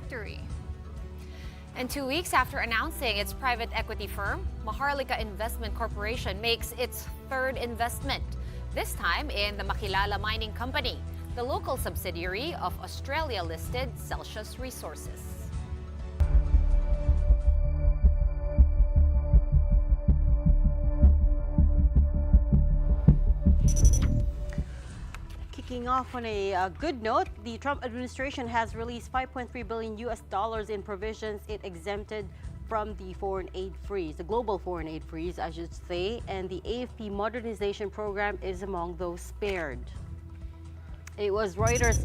victory. And 2 weeks after announcing its private equity firm, Maharlika Investment Corporation makes its third investment, this time in the Makilala Mining Company, the local subsidiary of Australia-listed Celsius Resources. Kicking off on a good note, the Trump administration has released $5.3 billion in provisions it exempted from the foreign aid freeze, the global foreign aid freeze, I should say, and the AFP modernization program is among those spared. It was Reuters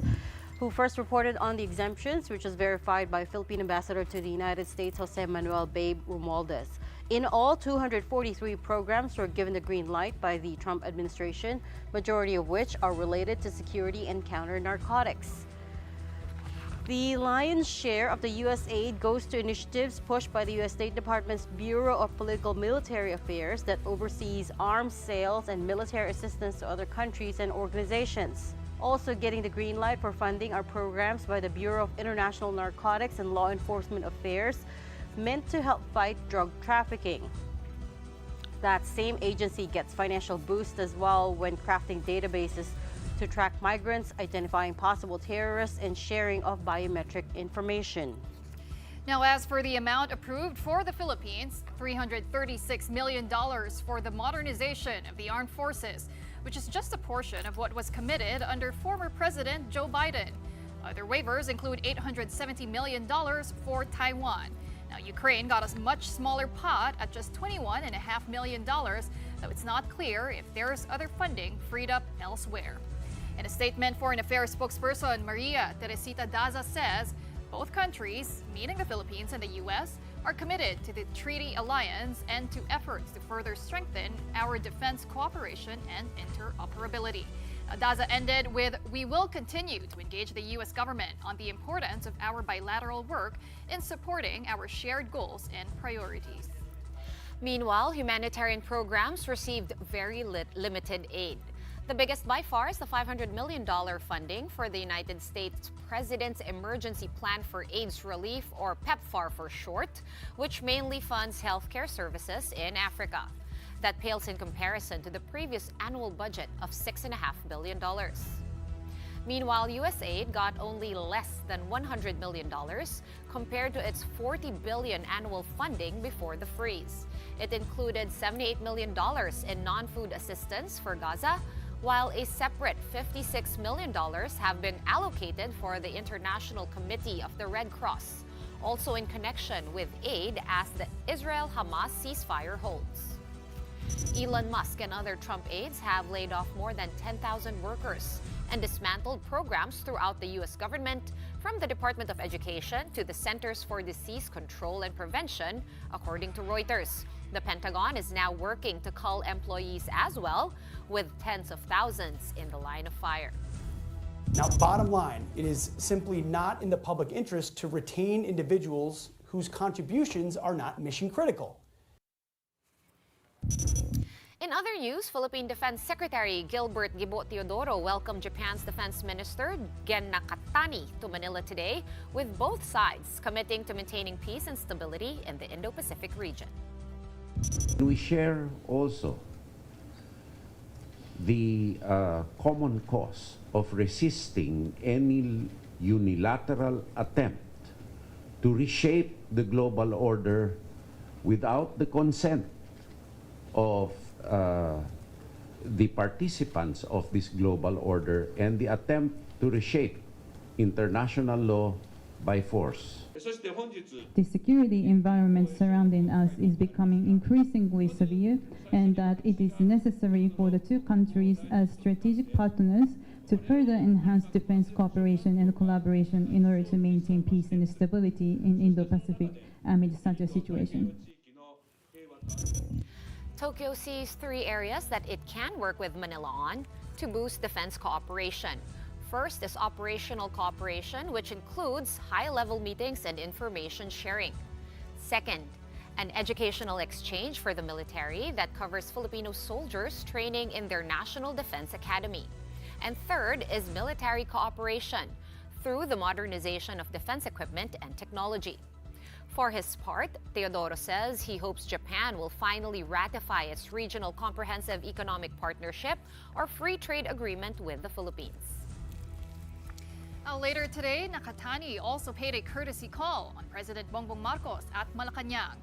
who first reported on the exemptions, which was verified by Philippine Ambassador to the United States, Jose Manuel Babe Romualdez. In all, 243 programs were given the green light by the Trump administration, majority of which are related to security and counter-narcotics. The lion's share of the U.S. aid goes to initiatives pushed by the U.S. State Department's Bureau of Political Military Affairs that oversees arms sales and military assistance to other countries and organizations. Also getting the green light for funding are programs by the Bureau of International Narcotics and Law Enforcement Affairs meant to help fight drug trafficking. That same agency gets financial boost as well when crafting databases to track migrants, identifying possible terrorists, and sharing of biometric information. Now, as for the amount approved for the Philippines, $336 million for the modernization of the armed forces, which is just a portion of what was committed under former President Joe Biden. Other waivers include $870 million for Taiwan. Now, Ukraine got a much smaller pot at just $21.5 million, though it's not clear if there's other funding freed up elsewhere. In a statement, Foreign Affairs spokesperson Maria Teresita Daza says both countries, meaning the Philippines and the U.S., are committed to the treaty alliance and to efforts to further strengthen our defense cooperation and interoperability. Daza ended with, "We will continue to engage the U.S. government on the importance of our bilateral work in supporting our shared goals and priorities." Meanwhile, humanitarian programs received very limited aid. The biggest by far is the $500 million funding for the United States President's Emergency Plan for AIDS Relief, or PEPFAR for short, which mainly funds healthcare services in Africa. That pales in comparison to the previous annual budget of $6.5 billion. Meanwhile, USAID got only less than $100 million compared to its $40 billion annual funding before the freeze. It included $78 million in non-food assistance for Gaza, while a separate $56 million have been allocated for the International Committee of the Red Cross, also in connection with aid as the Israel-Hamas ceasefire holds. Elon Musk and other Trump aides have laid off more than 10,000 workers and dismantled programs throughout the U.S. government, from the Department of Education to the Centers for Disease Control and Prevention, according to Reuters. The Pentagon is now working to cull employees as well, with tens of thousands in the line of fire. Now, bottom line, it is simply not in the public interest to retain individuals whose contributions are not mission critical. In other news, Philippine Defense Secretary Gilbert Gibo Teodoro welcomed Japan's Defense Minister Gen Nakatani to Manila today, with both sides committing to maintaining peace and stability in the Indo-Pacific region. We share also the common cause of resisting any unilateral attempt to reshape the global order without the consent of the participants of this global order and the attempt to reshape international law by force. The security environment surrounding us is becoming increasingly severe, and that it is necessary for the two countries as strategic partners to further enhance defense cooperation and collaboration in order to maintain peace and stability in Indo-Pacific amid such a situation. Tokyo sees 3 areas that it can work with Manila on to boost defense cooperation. First is operational cooperation, which includes high-level meetings and information sharing. Second, an educational exchange for the military that covers Filipino soldiers training in their National Defense Academy. And third is military cooperation through the modernization of defense equipment and technology. For his part, Teodoro says he hopes Japan will finally ratify its Regional Comprehensive Economic Partnership or Free Trade Agreement with the Philippines. Later today, Nakatani also paid a courtesy call on President Bongbong Marcos at Malacanang.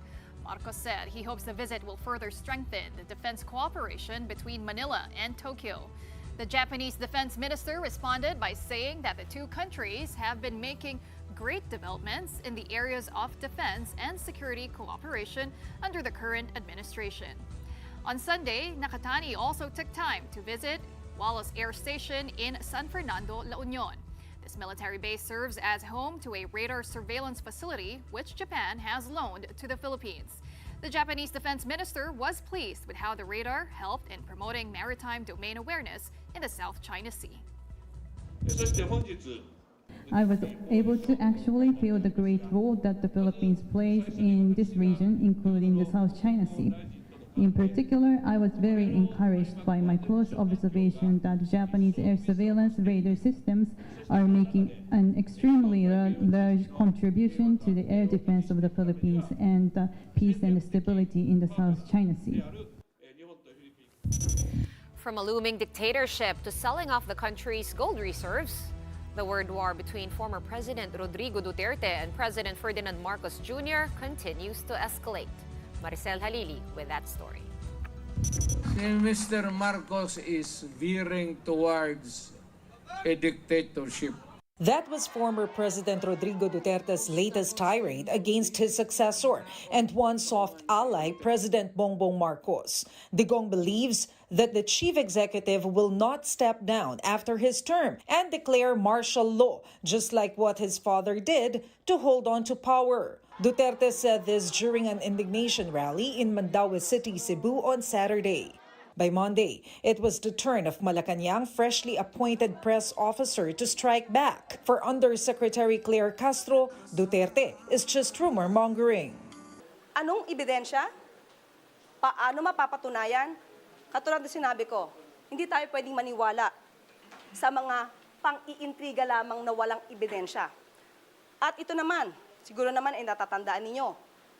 Marcos said he hopes the visit will further strengthen the defense cooperation between Manila and Tokyo. The Japanese defense minister responded by saying that the two countries have been making great developments in the areas of defense and security cooperation under the current administration. On Sunday, Nakatani also took time to visit Wallace Air Station in San Fernando, La Union. This military base serves as home to a radar surveillance facility which Japan has loaned to the Philippines. The Japanese defense minister was pleased with how the radar helped in promoting maritime domain awareness in the South China Sea. I was able to actually feel the great role that the Philippines plays in this region, including the South China Sea. In particular, I was very encouraged by my close observation that Japanese air surveillance radar systems are making an extremely large contribution to the air defense of the Philippines and peace and stability in the South China Sea. From a looming dictatorship to selling off the country's gold reserves, the word war between former President Rodrigo Duterte and President Ferdinand Marcos Jr. continues to escalate. Maricel Halili with that story. Mr. Marcos is veering towards a dictatorship. That was former President Rodrigo Duterte's latest tirade against his successor and one soft ally, President Bongbong Marcos. Digong believes that the chief executive will not step down after his term and declare martial law, just like what his father did to hold on to power. Duterte said this during an indignation rally in Mandaue City, Cebu on Saturday. By Monday, it was the turn of Malacanang freshly appointed press officer to strike back. For Undersecretary Claire Castro, Duterte is just rumor mongering. Anong ebidensya? Paano mapapatunayan? Katulad na sinabi ko, hindi tayo pwedeng maniwala sa mga pang-iintriga lamang na walang ebidensya. At ito naman, siguro naman ay natatandaan ninyo,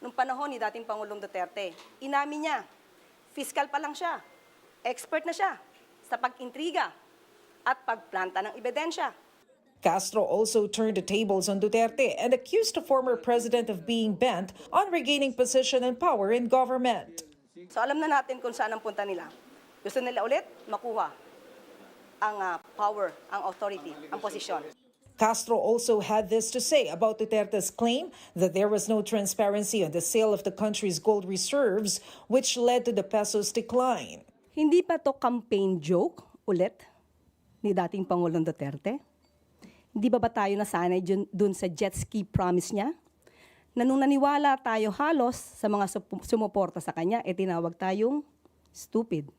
nung panahon ni dating Pangulong Duterte, inamin niya, fiscal pa lang siya, expert na siya sa pag-intriga at pagplanta ng ebidensya. Castro also turned the tables on Duterte and accused the former president of being bent on regaining position and power in government. So alam na natin kung saan ang punta nila. Gusto nila ulit makuha ang power, ang authority, ang posisyon. Castro also had this to say about Duterte's claim that there was no transparency on the sale of the country's gold reserves, which led to the peso's decline. Hindi pa to campaign joke ulit ni dating Pangulong Duterte? Hindi ba tayo nasanay dun sa jet ski promise niya? Na nung naniwala tayo halos sa mga sumuporta sa kanya, tinawag tayong stupid.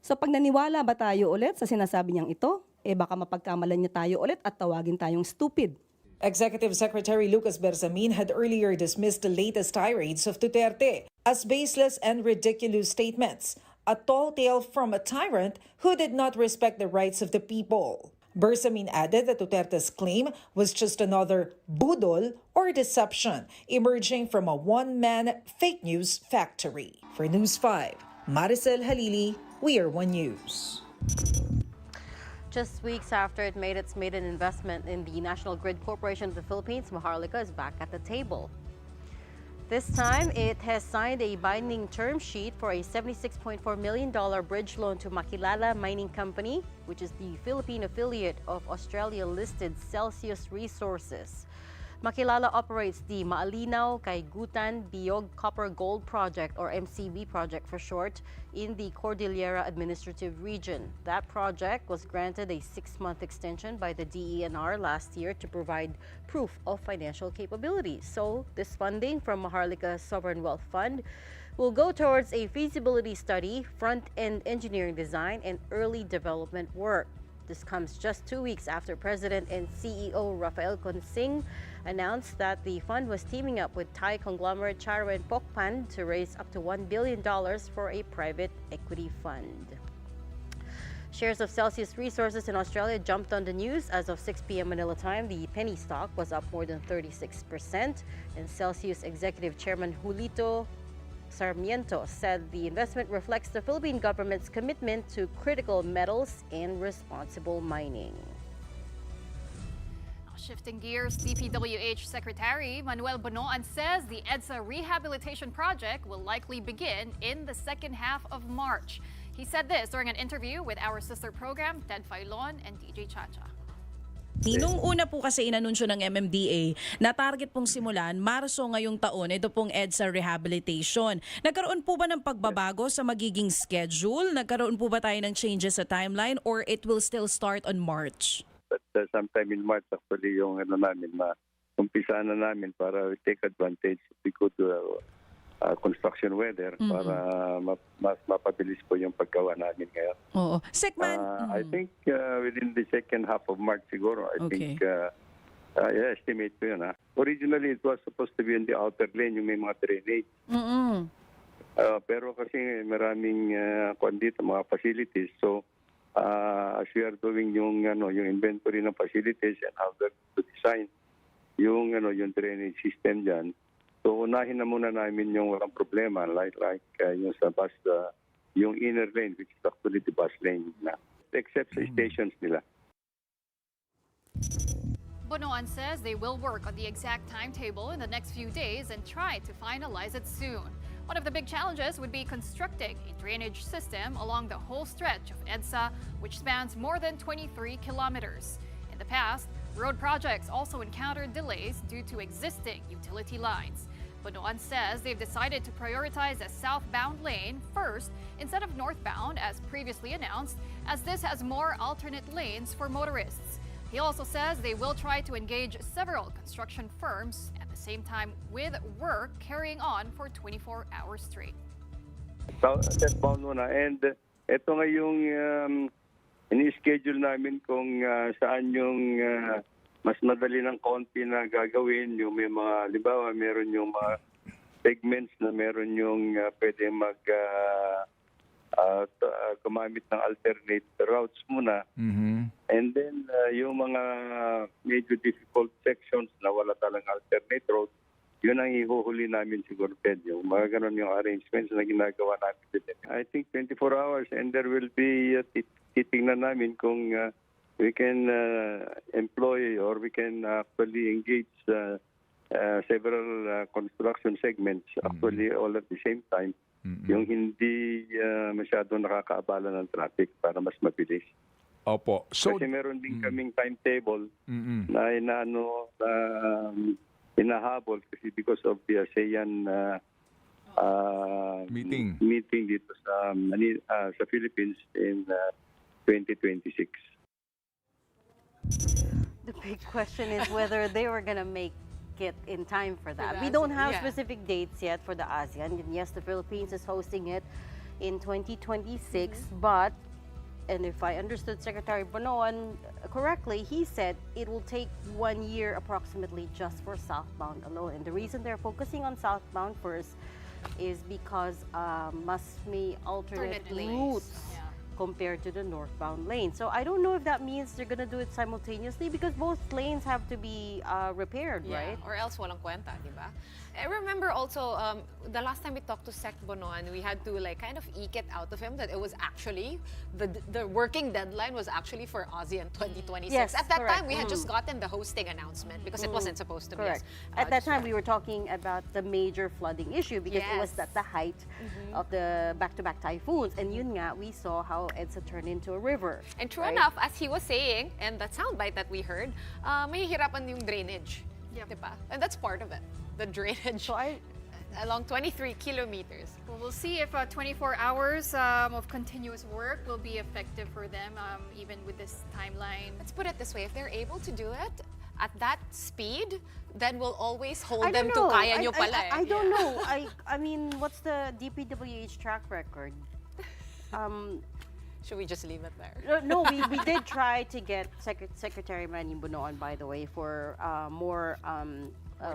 So pag naniwala ba tayo ulit sa sinasabi niyang ito, baka mapagkamalan niya tayo ulit at tawagin tayong stupid. Executive Secretary Lucas Bersamin had earlier dismissed the latest tirades of Duterte as baseless and ridiculous statements, a tall tale from a tyrant who did not respect the rights of the people. Bersamin added that Duterte's claim was just another budol or deception emerging from a one-man fake news factory. For News 5, Maricel Halili, We Are One News. Just weeks after it made its maiden investment in the National Grid Corporation of the Philippines, Maharlika is back at the table. This time, it has signed a binding term sheet for a $76.4 million bridge loan to Makilala Mining Company, which is the Philippine affiliate of Australia-listed Celsius Resources. Makilala operates the Maalinaw Kaigutan Biyog Copper Gold Project, or MCB project for short, in the Cordillera Administrative Region. That project was granted a 6-month extension by the DENR last year to provide proof of financial capability. So this funding from Maharlika Sovereign Wealth Fund will go towards a feasibility study, front-end engineering design, and early development work. This comes just 2 weeks after President and CEO Rafael Consing announced that the fund was teaming up with Thai conglomerate Charawan Pokpan to raise up to $1 billion for a private equity fund. Shares of Celsius Resources in Australia jumped on the news. As of 6 p.m. Manila time, the penny stock was up more than 36%. And Celsius Executive Chairman Julito Sarmiento said the investment reflects the Philippine government's commitment to critical metals and responsible mining. Shifting gears, DPWH Secretary Manuel Bonoan says the EDSA rehabilitation project will likely begin in the second half of March. He said this during an interview with our sister program, Ted Filon and DJ Chacha. Nung una po kasi inanunsyo ng MMDA na target pong simulan Marso ngayong taon, ito pong EDSA rehabilitation. Nagkaroon po ba ng pagbabago sa magiging schedule? Nagkaroon po ba tayo ng changes sa timeline or it will still start on March? But sometime in March actually yung namin, umpisa na namin para we take advantage of the good construction weather para mas mapabilis po yung paggawa namin ngayon. Oo. Sekman, I think within the second half of March siguro, I think, estimate ko yun. Originally, it was supposed to be in the outer lane, yung may mga drainage. Pero kasi maraming dito, mga facilities. So, as we are doing yung inventory ng facilities and how to design yung drainage system dyan, so unahin na muna namin yung walang problema like yung sa bus, yung inner lane which is actually the bus lane na except sa stations nila. Bonoan says they will work on the exact timetable in the next few days and try to finalize it soon. One of the big challenges would be constructing a drainage system along the whole stretch of EDSA, which spans more than 23 kilometers. In the past, road projects also encountered delays due to existing utility lines. Bonoan says they've decided to prioritize a southbound lane first instead of northbound as previously announced, as this has more alternate lanes for motorists. He also says they will try to engage several construction firms at the same time with work carrying on for 24 hours straight. Southbound muna. And ito nga yung ini-schedule namin kung saan yung mas madali ng konti na gagawin. Yung may mga, halimbawa, meron yung mga segments na meron yung pwede gumamit ng alternate routes muna. And then, yung mga medyo difficult sections na wala talagang alternate route, yun ang ihuhuli namin siguro, Ted. Yung mga ganun yung arrangements na ginagawa namin. I think 24 hours and there will be, titingnan namin kung we can employ or we can actually engage several construction segments actually all at the same time. Yung hindi masyado nakakaabala ng traffic para mas mabilis. Opo. So, kasi meron din kaming timetable na inahabol kasi because of the ASEAN meeting dito sa Philippines in 2026. The big question is whether they were going to make it in time for that. We don't have specific dates yet for the ASEAN. And yes, the Philippines is hosting it in 2026, but, and if I understood Secretary Bonoan correctly, he said it will take 1 year approximately just for southbound alone. And the reason they're focusing on southbound first is because mas may alternate routes compared to the northbound lane. So I don't know if that means they're gonna do it simultaneously because both lanes have to be repaired, right? Or else walang kwenta, di ba? I remember also the last time we talked to Sec Bonoan, we had to like kind of eke it out of him that it was actually the working deadline was actually for ASEAN 2026. Yes, at that correct. time, we had just gotten the hosting announcement because it wasn't supposed to Correct. be. At that time, we were talking about the major flooding issue because it was at the height of the back-to-back typhoons. And yun nga, we saw how EDSA turned into a river. And true enough, as he was saying, and that soundbite that we heard, mahihirapan yung drainage. Diba? And that's part of it. The drainage along 23 kilometers. Well, we'll see if 24 hours of continuous work will be effective for them, even with this timeline. Let's put it this way, if they're able to do it at that speed, then we'll always hold them to kaya nyo pala. I don't know. I mean, what's the DPWH track record? Should we just leave it there? No, we did try to get Secretary Manny Bonoan, by the way, for more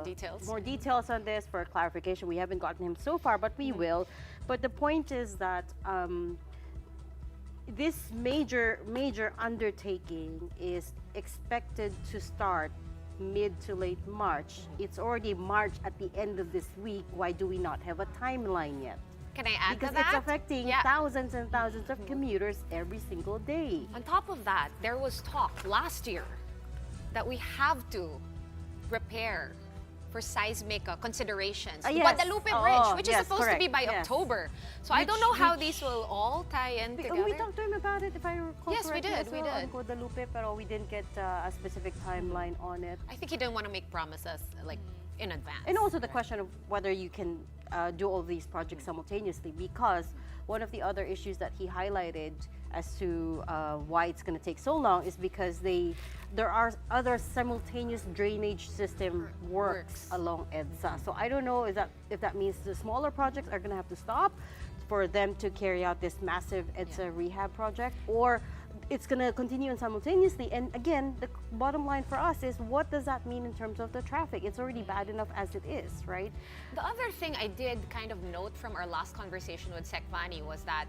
details on this, for clarification. We haven't gotten him so far, but we will. But the point is that this major undertaking is expected to start mid to late March. It's already March at the end of this week. Why do we not have a timeline yet? Can I add Because to that? it's affecting thousands and thousands of commuters every single day. On top of that, there was talk last year that we have to repair for seismic considerations. Yes. Guadalupe Bridge, which is yes, supposed to be correct. by Yes. October. So I don't know how these will all tie in together. We talked to him about it, if I recall Yes, we correctly, did, as well, we on did. Guadalupe, pero we didn't get a specific timeline on it. I think he didn't want to make promises like in advance. And also the question of whether you can do all these projects simultaneously, because one of the other issues that he highlighted as to why it's going to take so long is because there are other simultaneous drainage system works along EDSA. So I don't know if that means the smaller projects are going to have to stop for them to carry out this massive EDSA rehab project, or it's going to continue simultaneously. And again, the bottom line for us is, what does that mean in terms of the traffic? It's already bad enough as it is, right? The other thing I did kind of note from our last conversation with Sekvani was that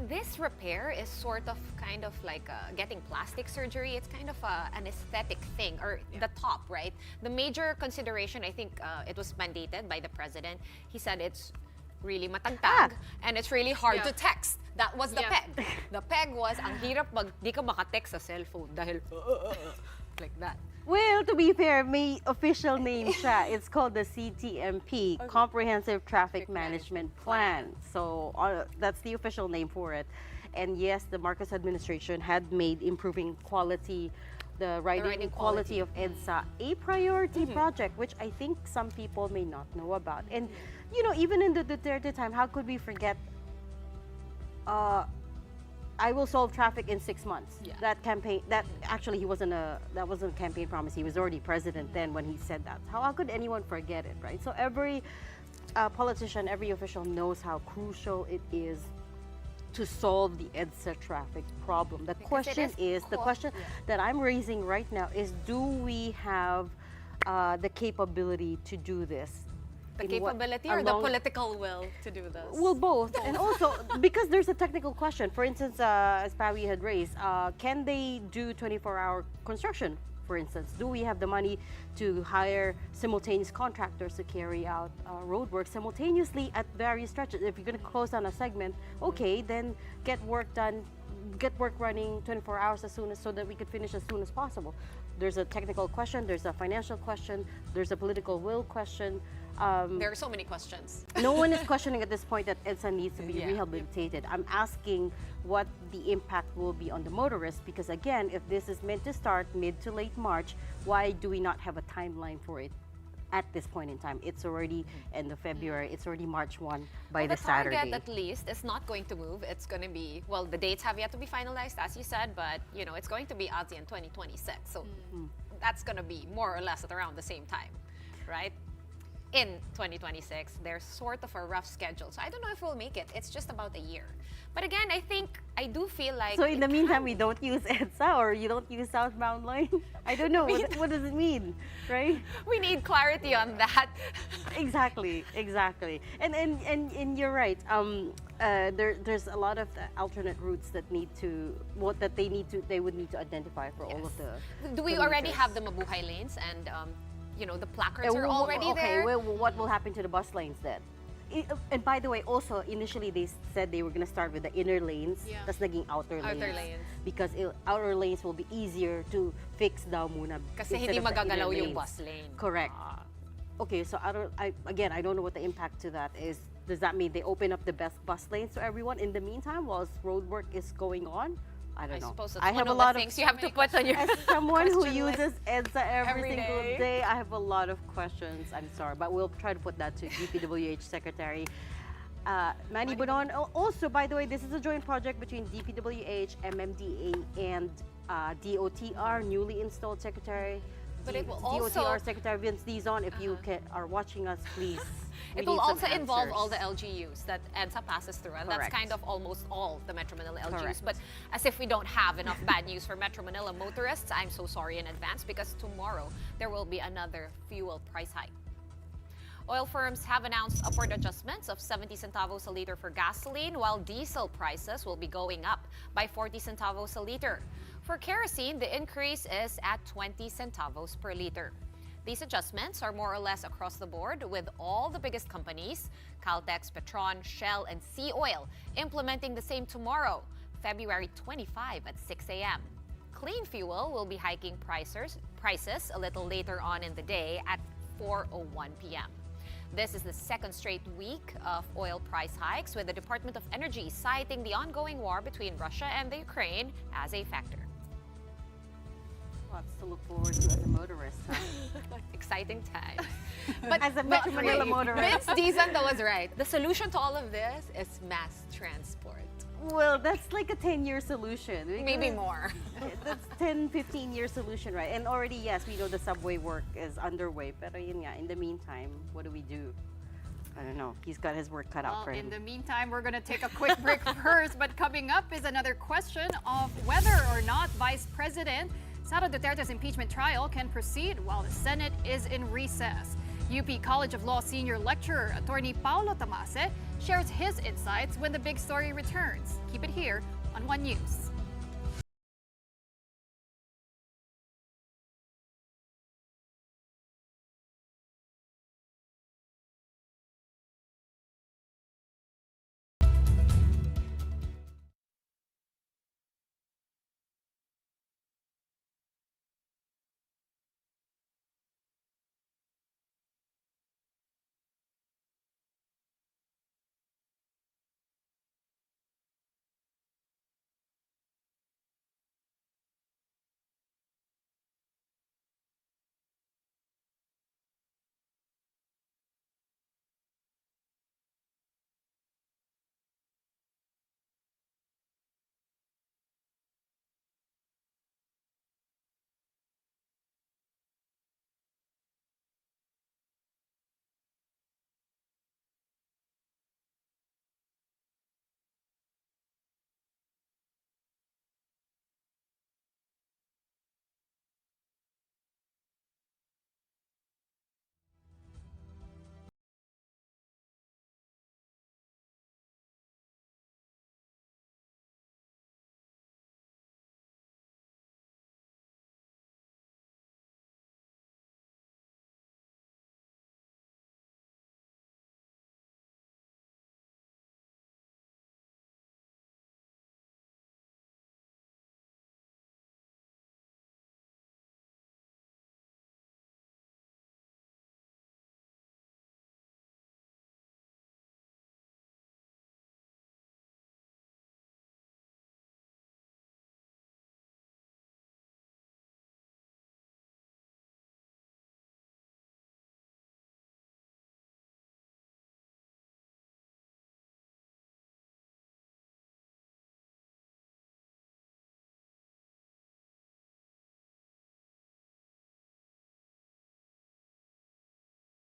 this repair is sort of kind of like getting plastic surgery. It's kind of an aesthetic thing, or the top, right? The major consideration, I think it was mandated by the president. He said it's really matagtag and it's really hard to text. That was the peg. The peg was, ang hirap di ka makatext sa cellphone dahil like that. Well, to be fair, may official name siya. It's called the CTMP, Comprehensive Traffic Management Plan. So that's the official name for it. And yes, the Marcos administration had made improving quality, the riding quality of EDSA a priority project, which I think some people may not know about. And you know, even in the Duterte time, how could we forget? I will solve traffic in 6 months. That campaign, that actually that wasn't a campaign promise. He was already president then when he said that. How could anyone forget it, right? So every politician, every official knows how crucial it is to solve the EDSA traffic problem. The question that I'm raising right now is, do we have the capability to do this? The capability or the political will to do this? Well, both. And also, because there's a technical question. For instance, as Pawi had raised, can they do 24-hour construction, for instance? Do we have the money to hire simultaneous contractors to carry out road work simultaneously at various stretches? If you're going to close down a segment, okay, then get work done, get work running 24 hours so that we could finish as soon as possible. There's a technical question, there's a financial question, there's a political will question. There are so many questions. No one is questioning at this point that EDSA needs to be rehabilitated. I'm asking what the impact will be on the motorists, because again, if this is meant to start mid to late March, why do we not have a timeline for it at this point in time? It's already end of February. It's already March 1 by the Saturday. The target, at least, is not going to move. It's going to be, well, the dates have yet to be finalized, as you said, but you know, it's going to be ASEAN 2026. So that's going to be more or less at around the same time, right? In 2026, there's sort of a rough schedule. So I don't know if we'll make it. It's just about a year. But again, I do feel like... So in the meantime, we don't use EDSA, or you don't use southbound line? I don't know. What does it mean, right? We need clarity on that. Exactly. And you're right. There's a lot of alternate routes that they would need to identify for all of the... Do we already have the Mabuhay lanes, and you know, the placards are already there? Okay, well, what will happen to the bus lanes then? And by the way, also, initially they said they were going to start with the inner lanes, tas naging outer lanes. Because outer lanes will be easier to fix daw muna. Kasi hindi magagalaw yung bus lane. Correct. Okay, so I don't know what the impact to that is. Does that mean they open up the best bus lanes to everyone in the meantime while road work is going on? I don't know. Suppose that's one of the things you have to put on your As someone who uses list. EDSA every single day, I have a lot of questions. I'm sorry, but we'll try to put that to DPWH Secretary Manny Bonon. Also, by the way, this is a joint project between DPWH, MMDA, and DOTR, newly installed Secretary. But it will DOTR Secretary Vince Dizon, if you are watching us, please. It will also involve all the LGUs that EDSA passes through, and Correct. that's kind of almost all the Metro Manila LGUs. Correct. But as if we don't have enough bad news for Metro Manila motorists, I'm so sorry in advance, because tomorrow there will be another fuel price hike. Oil firms have announced upward adjustments of 70 centavos a liter for gasoline, while diesel prices will be going up by 40 centavos a liter. For kerosene, the increase is at 20 centavos per liter. These adjustments are more or less across the board, with all the biggest companies, Caltex, Petron, Shell, and Sea Oil, implementing the same tomorrow, February 25 at 6 a.m. Clean fuel will be hiking prices a little later on in the day at 4:01 p.m. This is the second straight week of oil price hikes, with the Department of Energy citing the ongoing war between Russia and the Ukraine as a factor. Lots to look forward to as a motorist, huh? Exciting times. As a Metro Manila motorist. Vince Dizanda was right. The solution to all of this is mass transport. Well, that's like a 10-year solution. Maybe more. That's 10, 15-year solution, right? And already, yes, we know the subway work is underway. Pero yun nga, in the meantime, what do we do? I don't know. He's got his work cut out for him. In the meantime, we're going to take a quick break first. But coming up is another question of whether or not Vice President Sara Duterte's impeachment trial can proceed while the Senate is in recess. UP College of Law senior lecturer attorney Paolo Tamase shares his insights when the big story returns. Keep it here on One News.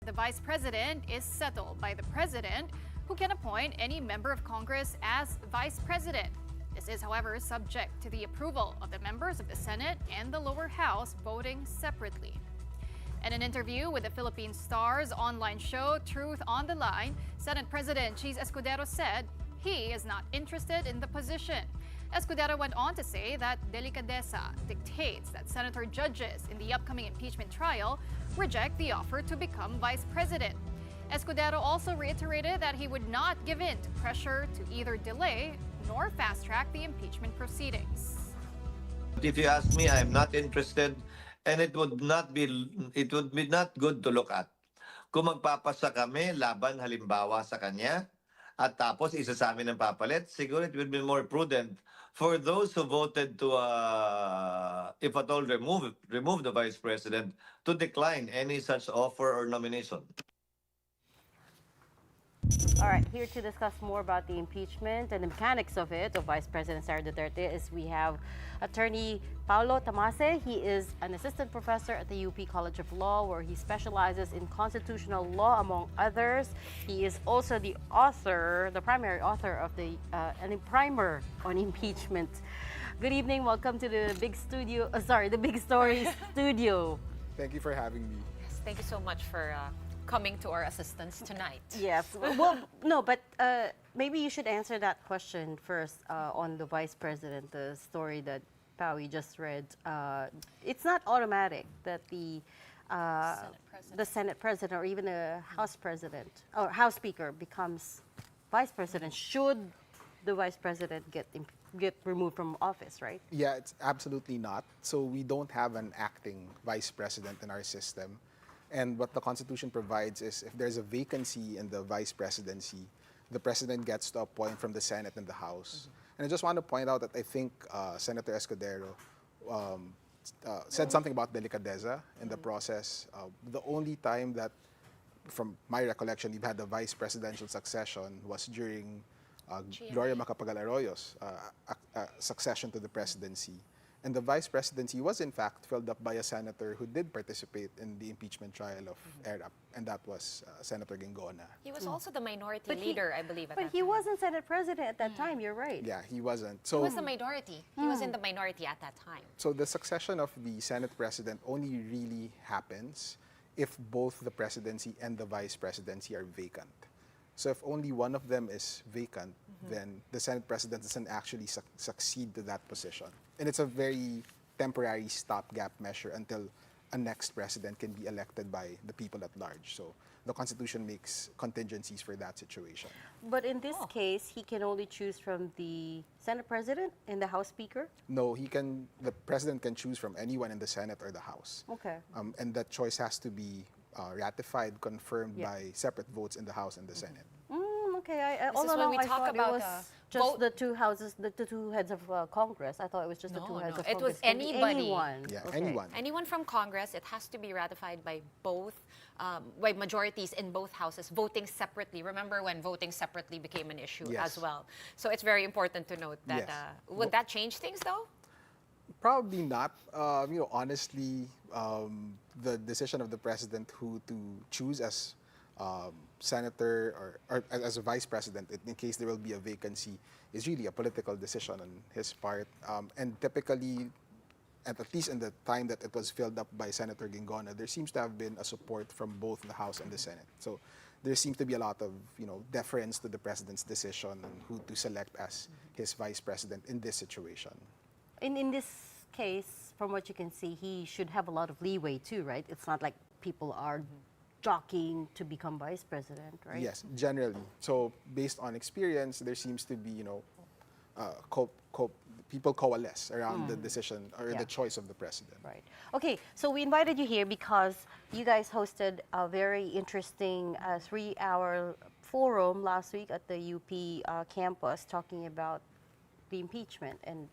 The Vice President is settled by the President, who can appoint any member of Congress as Vice President. This is, however, subject to the approval of the members of the Senate and the lower house voting separately. In an interview with the Philippine Star's online show Truth on the Line, Senate President Cheese Escudero said he is not interested in the position. Escudero went on to say that delicadeza dictates that senator judges in the upcoming impeachment trial reject the offer to become vice president. Escudero also reiterated that he would not give in to pressure to either delay nor fast-track the impeachment proceedings. If you ask me, I'm not interested, and it would be not good to look at. Kung magpapasa kami laban halimbawa sa kanya, at tapos isa sa amin ang papalit, siguro it would be more prudent for those who voted to, if at all remove the Vice President, to decline any such offer or nomination. All right, here to discuss more about the impeachment and the mechanics of it, of Vice President Sara Duterte, is we have attorney Paolo Tamase. He is an assistant professor at the UP College of Law, where he specializes in constitutional law, among others. He is also the author, the primary author of the primer on impeachment. Good evening, welcome to the Big Story studio. Thank you for having me. Yes, thank you so much for coming to our assistance tonight. Yes. Well, no, but maybe you should answer that question first on the vice president, the story that Paui just read. It's not automatic that the Senate president or even the House president or House Speaker becomes vice president. Should the vice president get removed from office, right? Yeah, it's absolutely not. So we don't have an acting vice president in our system. And what the Constitution provides is if there's a vacancy in the vice presidency, the president gets to appoint from the Senate and the House. And I just want to point out that I think Senator Escudero said something about delicadeza in the process. The only time that, from my recollection, we've had the vice presidential succession was during Gloria Macapagal-Arroyo's succession to the presidency. And the vice presidency was in fact filled up by a senator who did participate in the impeachment trial of ERAP, and that was Senator Gingona. He was also the minority leader, I believe, at But that he time. wasn't Senate president at that time, you're right. Yeah, he wasn't. He So, was the minority. He was in the minority at that time. so the succession of the Senate president only really happens if both the presidency and the vice presidency are vacant. So if only one of them is vacant, then the Senate president doesn't actually succeed to that position. And it's a very temporary stopgap measure until a next president can be elected by the people at large. So the Constitution makes contingencies for that situation. But in this case, he can only choose from the Senate president and the House Speaker? No, the president can choose from anyone in the Senate or the House. Okay. And that choice has to be ratified, confirmed by separate votes in the House and the Senate. Okay, This all is when along we I talk thought about it was just the two houses, the two heads of Congress. I thought it was just the two heads of It Congress. was anybody. Anyone. Yeah, Okay. anyone. Anyone from Congress, it has to be ratified by both, by majorities in both houses, voting separately. Remember when voting separately became an issue Yes. as well? So it's very important to note that. Yes. Would that change things though? Probably not. Honestly, the decision of the president who to choose as senator or as a vice president in case there will be a vacancy is really a political decision on his part. And typically, at least in the time that it was filled up by Senator Gingona, there seems to have been a support from both the House and the Senate. So there seems to be a lot of deference to the president's decision on who to select as his vice president in this situation. In this case, from what you can see, he should have a lot of leeway too, right? It's not like people are jockeying to become vice president, right? Yes, generally. So based on experience, there seems to be, people coalesce around the decision or the choice of the president. Right. Okay, so we invited you here because you guys hosted a very interesting 3-hour forum last week at the UP campus talking about the impeachment and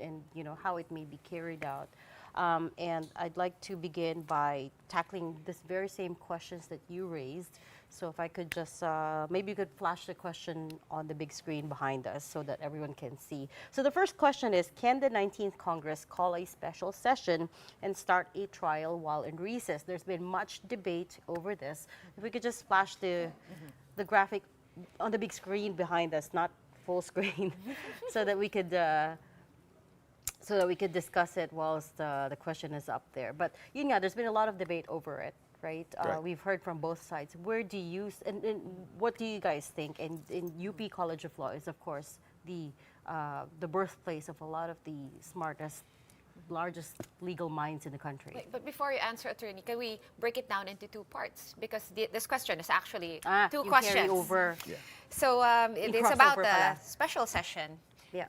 how it may be carried out. And I'd like to begin by tackling this very same questions that you raised. So if I could just, maybe you could flash the question on the big screen behind us so that everyone can see. So the first question is, can the 19th Congress call a special session and start a trial while in recess? There's been much debate over this. If we could just flash the graphic on the big screen behind us, not full screen, so that we could discuss it whilst the question is up there. But there's been a lot of debate over it, right? Right. We've heard from both sides. Where do you and what do you guys think? And in UP College of Law is of course the birthplace of a lot of the smartest, largest legal minds in the country. Wait, but before you answer, Attorney, can we break it down into two parts? Because this question is actually two you questions. carry over. Yeah. So You it's cross about over the pala. special session. Yeah.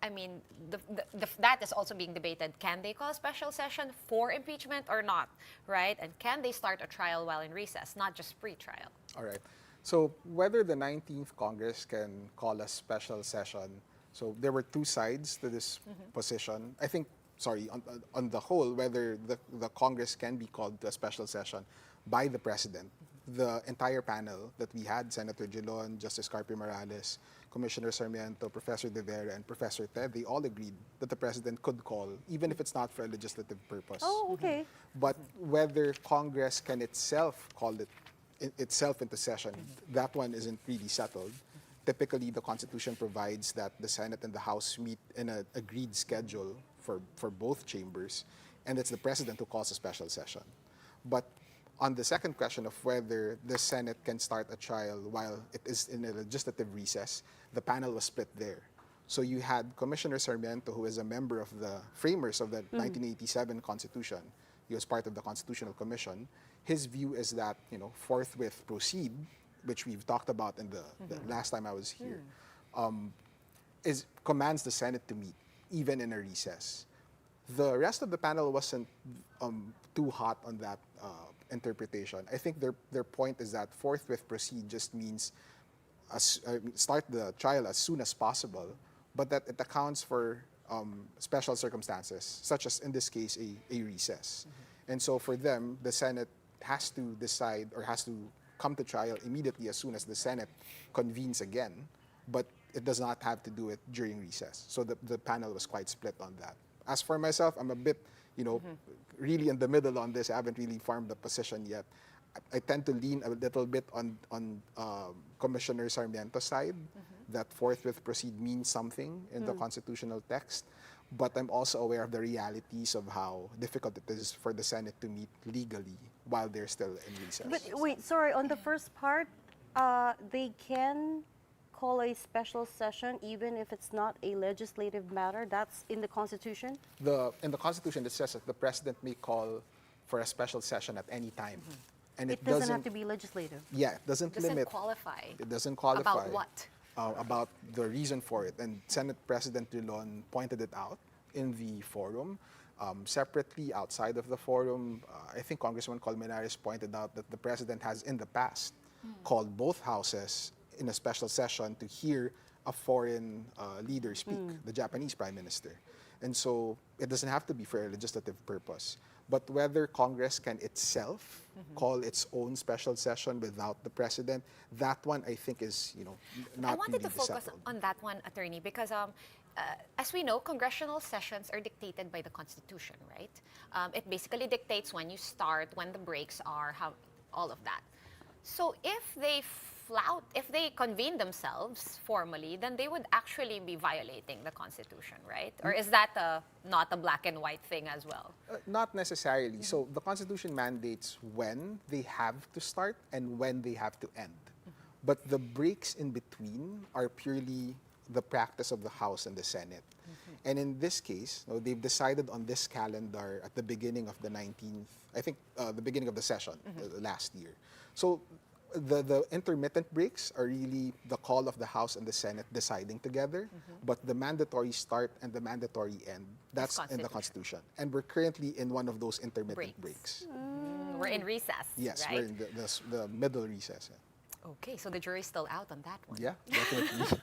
I mean, that is also being debated. Can they call a special session for impeachment or not, right? And can they start a trial while in recess, not just pre-trial? All right. So whether the 19th Congress can call a special session, so there were two sides to this position. I think, on the whole, whether the Congress can be called to a special session by the president. The entire panel that we had, Senator Gilon, Justice Carpio Morales, Commissioner Sarmiento, Professor De Vera, and Professor Ted, they all agreed that the president could call, even if it's not for a legislative purpose. Oh, okay. But whether Congress can itself call itself into session, that one isn't really settled. Typically, the Constitution provides that the Senate and the House meet in an agreed schedule for both chambers, and it's the president who calls a special session. But On the second question of whether the Senate can start a trial while it is in a legislative recess, the panel was split there. So you had Commissioner Sarmiento, who is a member of the framers of the 1987 Constitution. He was part of the Constitutional Commission. His view is that, forthwith proceed, which we've talked about in the last time I was here, commands the Senate to meet, even in a recess. The rest of the panel wasn't too hot on that interpretation. I think their point is that forthwith proceed just means start the trial as soon as possible, but that it accounts for special circumstances, such as in this case a recess. And so for them, the Senate has to decide or has to come to trial immediately as soon as the Senate convenes again, but it does not have to do it during recess. So the panel was quite split on that. As for myself, I'm a bit, really in the middle on this. I haven't really formed a position yet. I tend to lean a little bit on Commissioner Sarmiento's side, that forthwith proceed means something in the constitutional text. But I'm also aware of the realities of how difficult it is for the Senate to meet legally while they're still in recess. But wait, sorry, on the first part, they can call a special session even if it's not a legislative matter. That's in the Constitution? In the Constitution, it says that the President may call for a special session at any time. And It doesn't have to be legislative. Yeah, it doesn't limit. Qualify. It doesn't qualify. About what? About the reason for it. And Senate President Drilon pointed it out in the forum. Separately, outside of the forum, I think Congressman Colmenares pointed out that the President has in the past called both houses in a special session to hear a foreign leader speak, the Japanese Prime Minister. And so it doesn't have to be for a legislative purpose. But whether Congress can itself call its own special session without the President, that one I think is, not I wanted really to focus settled. on that one, Attorney, because as we know, congressional sessions are dictated by the Constitution, right? It basically dictates when you start, when the breaks are, how all of that. So if they convene themselves formally, then they would actually be violating the Constitution, right? Or is that not a black and white thing as well? Not necessarily. So the Constitution mandates when they have to start and when they have to end. But the breaks in between are purely the practice of the House and the Senate. And in this case, they've decided on this calendar at the beginning of the 19th, I think the beginning of the session last year. So the intermittent breaks are really the call of the House and the Senate deciding together, but the mandatory start and the mandatory end, that's in the Constitution. And we're currently in one of those intermittent breaks. We're in recess, Yes, right? we're in the middle recess. Okay, so the jury's still out on that one. Yeah, definitely.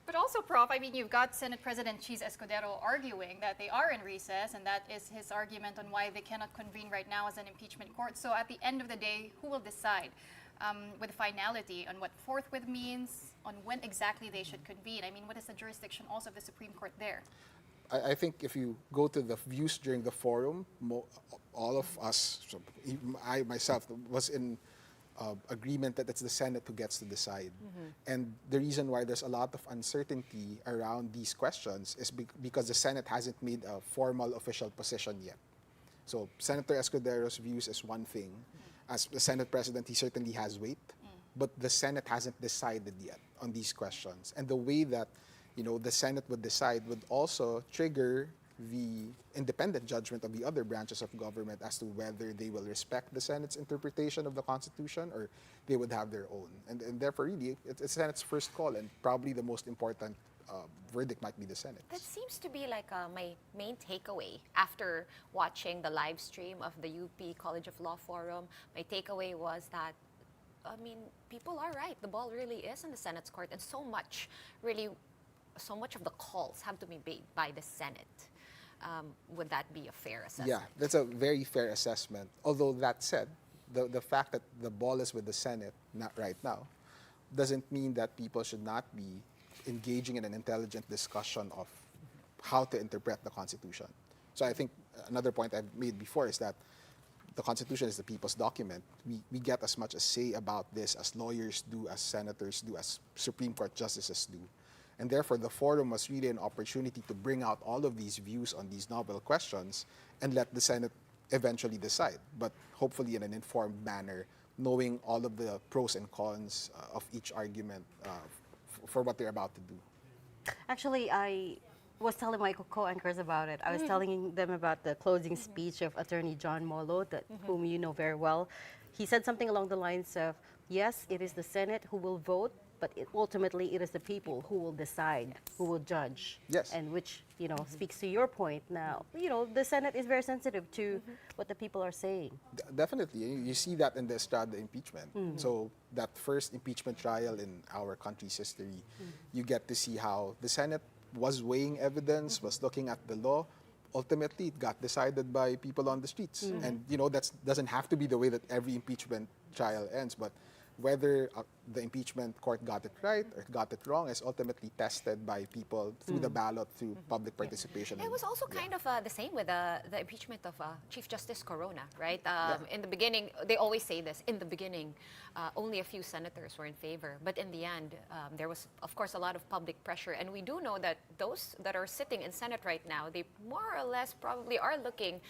But also, Prof, I mean, you've got Senate President Cheese Escudero arguing that they are in recess, and that is his argument on why they cannot convene right now as an impeachment court. So at the end of the day, who will decide with finality on what forthwith means, on when exactly they should convene? I mean, what is the jurisdiction also of the Supreme Court there? I think if you go to the views during the forum, all of us, so I myself, was in agreement that it's the Senate who gets to decide. And the reason why there's a lot of uncertainty around these questions is because the Senate hasn't made a formal official position yet. So Senator Escudero's views is one thing. As the Senate President, he certainly has weight, but the Senate hasn't decided yet on these questions. And the way that the Senate would decide would also trigger the independent judgment of the other branches of government as to whether they will respect the Senate's interpretation of the Constitution or they would have their own. And therefore, really, it's the Senate's first call, and probably the most important verdict might be the Senate. That seems to be like my main takeaway after watching the live stream of the UP College of Law Forum. My takeaway was that, I mean, people are right. The ball really is in the Senate's court, and so much of the calls have to be made by the Senate. Would that be a fair assessment? Yeah, that's a very fair assessment. Although that said, the fact that the ball is with the Senate not right now doesn't mean that people should not be engaging in an intelligent discussion of how to interpret the Constitution. So I think another point I've made before is that the Constitution is the people's document. We get as much a say about this as lawyers do, as senators do, as Supreme Court justices do. And therefore, the forum was really an opportunity to bring out all of these views on these novel questions and let the Senate eventually decide, but hopefully in an informed manner, knowing all of the pros and cons of each argument for what they're about to do. Actually, I was telling my co-anchors about it. I was telling them about the closing speech of Attorney John Molo, whom you know very well. He said something along the lines of, yes, it is the Senate who will vote, but ultimately it is the people who will decide, who will judge. Yes. And which, speaks to your point now. The Senate is very sensitive to what the people are saying. Definitely. You see that in the Estrada impeachment. So that first impeachment trial in our country's history, you get to see how the Senate was weighing evidence, was looking at the law. Ultimately, it got decided by people on the streets. And, that doesn't have to be the way that every impeachment trial ends, but whether the impeachment court got it right or got it wrong is ultimately tested by people through the ballot, through public participation. It was also kind of the same with the impeachment of Chief Justice Corona, right? In the beginning, they always say this, in the beginning, only a few senators were in favor. But in the end, there was, of course, a lot of public pressure. And we do know that those that are sitting in Senate right now, they more or less probably are looking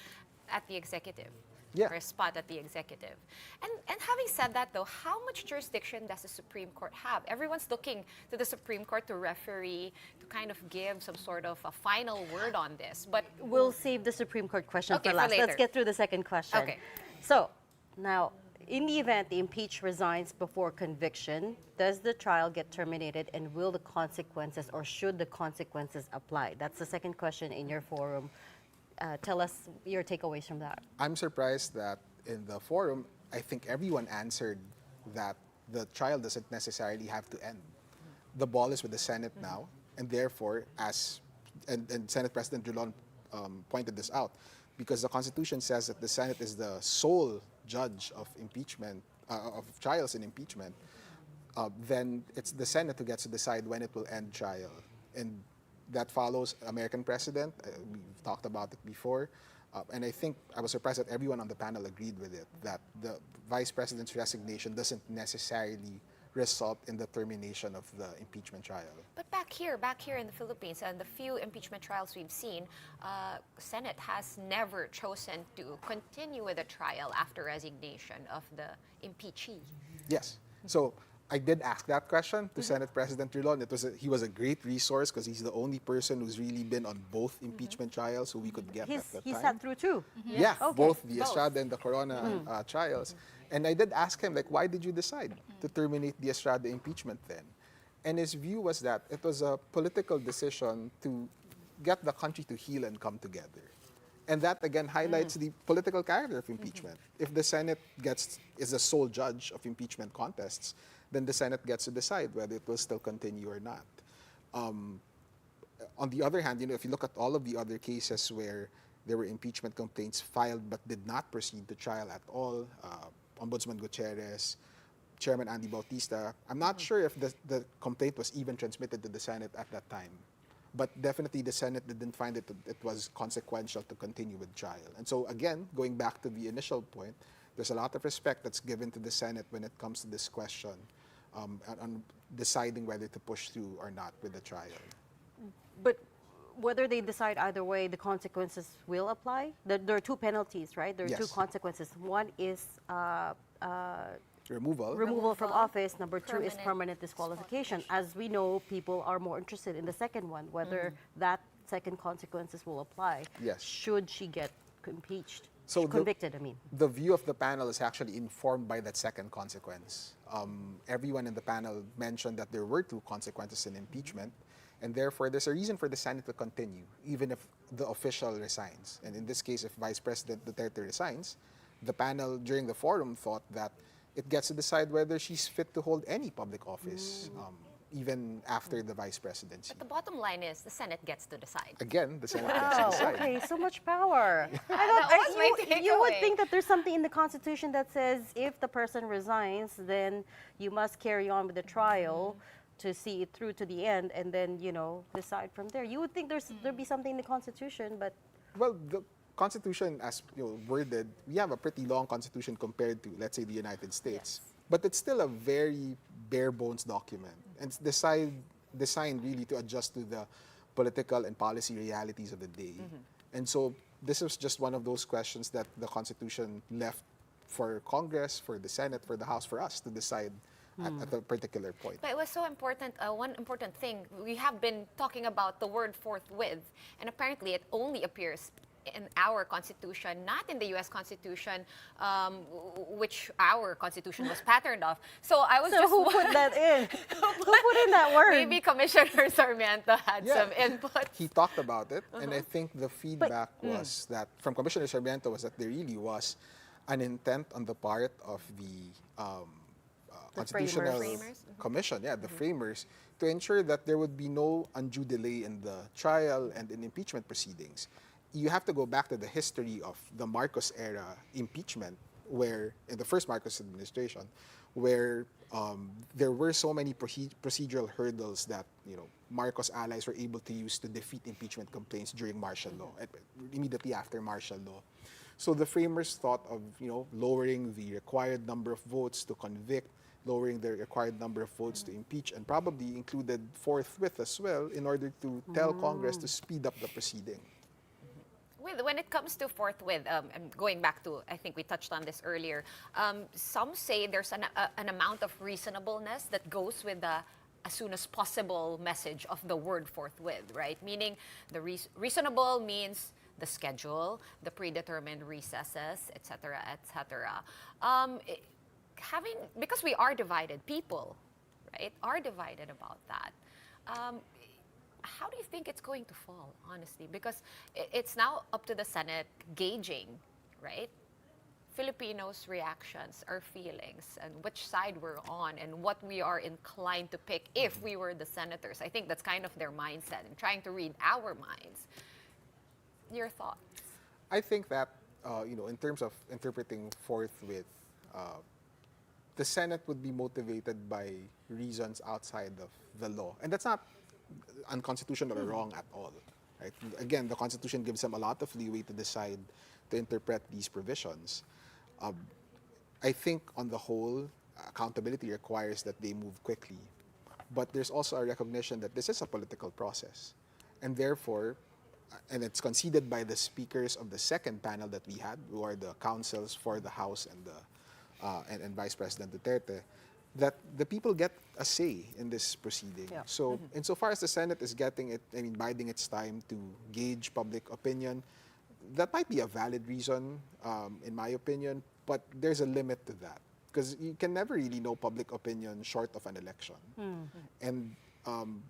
at the executive. For a spot at the executive. And having said that, though, how much jurisdiction does the Supreme Court have? Everyone's looking to the Supreme Court to referee, to kind of give some sort of a final word on this. But we'll save the Supreme Court question for last. later. Let's get through the second question. Okay. So, now, in the event the impeached resigns before conviction, does the trial get terminated, and will the consequences, or should the consequences apply? That's the second question in your forum. Tell us your takeaways from that. I'm surprised that in the forum, I think everyone answered that the trial doesn't necessarily have to end. The ball is with the Senate now, and therefore, and Senate President Drilon pointed this out, because the Constitution says that the Senate is the sole judge of impeachment, of trials in impeachment, then it's the Senate who gets to decide when it will end trial. And that follows American precedent. We've talked about it before. And I think I was surprised that everyone on the panel agreed with it, that the Vice President's resignation doesn't necessarily result in the termination of the impeachment trial. But back here in the Philippines, and the few impeachment trials we've seen, Senate has never chosen to continue with the trial after resignation of the impeachee. Yes. So I did ask that question to Senate President Drilon. He was a great resource because he's the only person who's really been on both impeachment trials who we could get at the time. He sat through two. Yeah, both the Estrada and the Corona trials. And I did ask him, why did you decide to terminate the Estrada impeachment then? And his view was that it was a political decision to get the country to heal and come together. And that, again, highlights the political character of impeachment. If the Senate is the sole judge of impeachment contests, then the Senate gets to decide whether it will still continue or not. On the other hand, if you look at all of the other cases where there were impeachment complaints filed but did not proceed to trial at all, Ombudsman Gutierrez, Chairman Andy Bautista, I'm not sure if the complaint was even transmitted to the Senate at that time. But definitely the Senate didn't find it was consequential to continue with trial. And so again, going back to the initial point, there's a lot of respect that's given to the Senate when it comes to this question on deciding whether to push through or not with the trial. But whether they decide either way, the consequences will apply? There are two penalties, right? There are two consequences. One is removal from office. Number two is permanent disqualification. As we know, people are more interested in the second one, whether that second consequences will apply. Yes. Should she get impeached? So convicted, the view of the panel is actually informed by that second consequence. Everyone in the panel mentioned that there were two consequences in impeachment, and therefore there's a reason for the Senate to continue, even if the official resigns. And in this case, if Vice President Duterte resigns, the panel during the forum thought that it gets to decide whether she's fit to hold any public office, even after the vice presidency. But the bottom line is the Senate gets to decide. Again, the Senate gets to decide. Okay, so much power. You would think that there's something in the Constitution that says if the person resigns, then you must carry on with the trial to see it through to the end, and then, decide from there. You would think there'd be something in the Constitution, but... Well, the Constitution, as worded, we have a pretty long Constitution compared to, let's say, the United States. Yes. But it's still a very bare bones document. And it's designed really to adjust to the political and policy realities of the day. And so this was just one of those questions that the Constitution left for Congress, for the Senate, for the House, for us to decide at a particular point. But it was so important, one important thing, we have been talking about the word forthwith, and apparently it only appears in our Constitution, not in the U.S. Constitution, which our Constitution was patterned off. So I was So just who put that in? Who put in that word? Maybe Commissioner Sarmiento had some input. He talked about it, and I think the feedback was that from Commissioner Sarmiento was that there really was an intent on the part of the Constitutional framers. Commission, the framers, to ensure that there would be no undue delay in the trial and in impeachment proceedings. You have to go back to the history of the Marcos era impeachment, where in the first Marcos administration, where there were so many procedural hurdles that Marcos allies were able to use to defeat impeachment complaints during martial law, immediately after martial law. So the framers thought of lowering the required number of votes to convict, lowering the required number of votes to impeach, and probably included forthwith as well in order to tell Congress to speed up the proceeding. When it comes to forthwith, and going back to, I think we touched on this earlier, some say there's an amount of reasonableness that goes with the as soon as possible message of the word forthwith, right? Meaning the reasonable means the schedule, the predetermined recesses, etc., etc. Because we are divided, people, right, are divided about that. How do you think it's going to fall, honestly? Because it's now up to the Senate gauging, right, Filipinos' reactions, our feelings, and which side we're on, and what we are inclined to pick if we were the senators. I think that's kind of their mindset, and trying to read our minds. Your thoughts? I think that, in terms of interpreting forthwith, the Senate would be motivated by reasons outside of the law. And that's not unconstitutional or wrong at all. Right? Again, the Constitution gives them a lot of leeway to decide to interpret these provisions. I think on the whole, accountability requires that they move quickly. But there's also a recognition that this is a political process. And therefore, and it's conceded by the speakers of the second panel that we had, who are the counsels for the House and Vice President Duterte, that the people get a say in this proceeding. Yeah. So insofar as the Senate is biding its time to gauge public opinion, that might be a valid reason, in my opinion, but there's a limit to that. Because you can never really know public opinion short of an election. And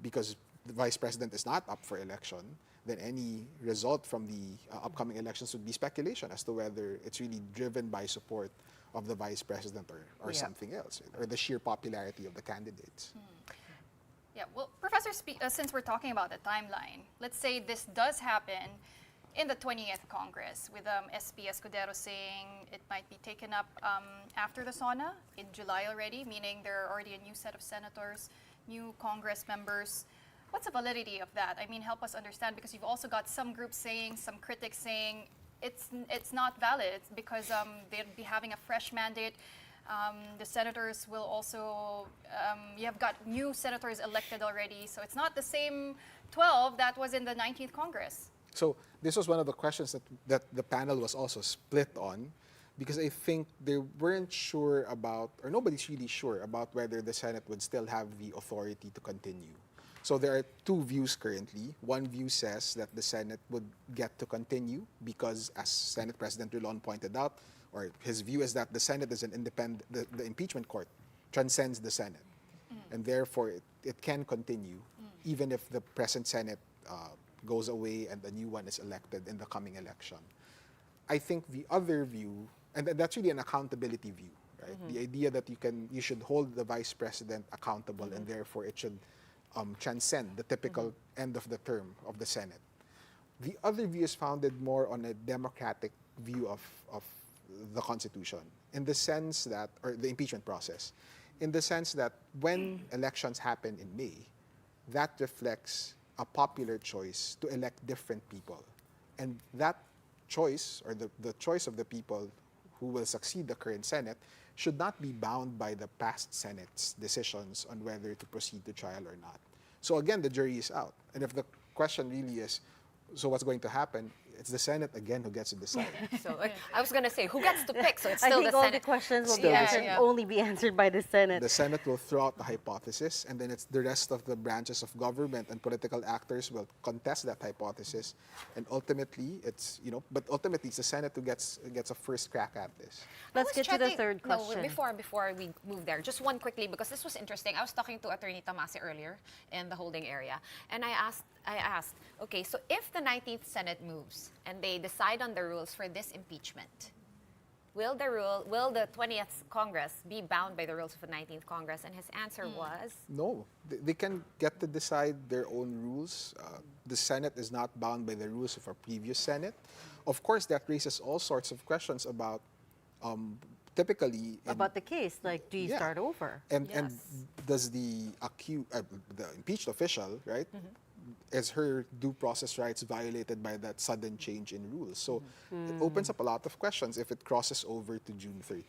because the Vice President is not up for election, then any result from the upcoming elections would be speculation as to whether it's really driven by support of the Vice President or something else, or the sheer popularity of the candidates. Yeah, well, Professor, since we're talking about the timeline, let's say this does happen in the 20th Congress, with SP Escudero saying it might be taken up after the SONA in July already, meaning there are already a new set of senators, new Congress members. What's the validity of that? I mean, help us understand, because you've also got some groups saying, some critics saying, it's not valid because they'd be having a fresh mandate. The senators will also, you have got new senators elected already, so it's not the same 12 that was in the 19th Congress. So this was one of the questions that the panel was also split on, because I think they weren't sure about, or nobody's really sure about whether the Senate would still have the authority to continue. So there are two views currently. One view says that the Senate would get to continue because, as Senate President Rilon pointed out, or his view is that the Senate is an independent, the impeachment court transcends the Senate. And therefore it can continue even if the present Senate goes away and a new one is elected in the coming election. I think the other view, and that's really an accountability view, right? The idea that you should hold the Vice President accountable and therefore it should transcend the typical end of the term of the Senate. The other view is founded more on a democratic view of the Constitution, in the sense that, or the impeachment process, in the sense that when elections happen in May, that reflects a popular choice to elect different people. And that choice, or the choice of the people who will succeed the current Senate, should not be bound by the past Senate's decisions on whether to proceed to trial or not. So again, the jury is out. And if the question really is, so what's going to happen? it's the Senate again who gets to decide. So I was going to say, who gets to pick? So it's I still think the all Senate. the questions will Yeah. only be answered by the Senate. The Senate will throw out the hypothesis, and then it's the rest of the branches of government and political actors will contest that hypothesis, and ultimately it's ultimately it's the Senate who gets a first crack at this. Let's I was get to the checking- third question. No, before we move there, just one quickly, because this was interesting. I was talking to Attorney Tamase earlier in the holding area, and I asked, okay, so if the 19th Senate moves and they decide on the rules for this impeachment, will the 20th Congress be bound by the rules of the 19th Congress? And his answer was No, they can get to decide their own rules. The Senate is not bound by the rules of a previous Senate. Of course, that raises all sorts of questions about typically About the case, like, do you Yeah. start over? and does the impeached official, right? Is her due process rights violated by that sudden change in rules? So it opens up a lot of questions if it crosses over to June 30.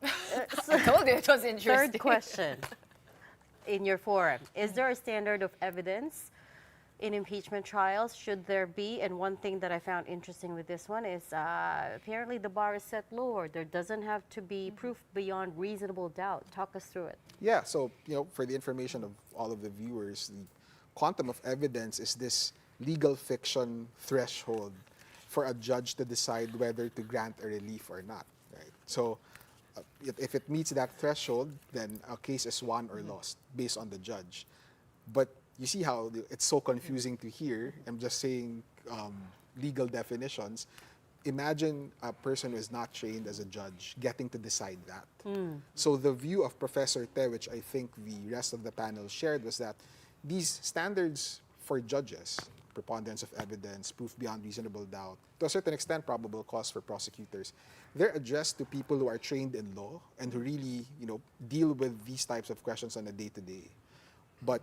I told you it was interesting. Third question in your forum. Is there a standard of evidence in impeachment trials? Should there be? And one thing that I found interesting with this one is apparently the bar is set lower. There doesn't have to be proof beyond reasonable doubt. Talk us through it. Yeah, so for the information of all of the viewers, the quantum of evidence is this legal fiction threshold for a judge to decide whether to grant a relief or not, right? So if it meets that threshold, then a case is won or lost based on the judge. But you see how it's so confusing to hear. I'm just saying legal definitions. Imagine a person who is not trained as a judge getting to decide that. So the view of Professor Te, which I think the rest of the panel shared, was that these standards for judges, preponderance of evidence, proof beyond reasonable doubt, to a certain extent, probable cause for prosecutors, they're addressed to people who are trained in law and who really, deal with these types of questions on a day-to-day. But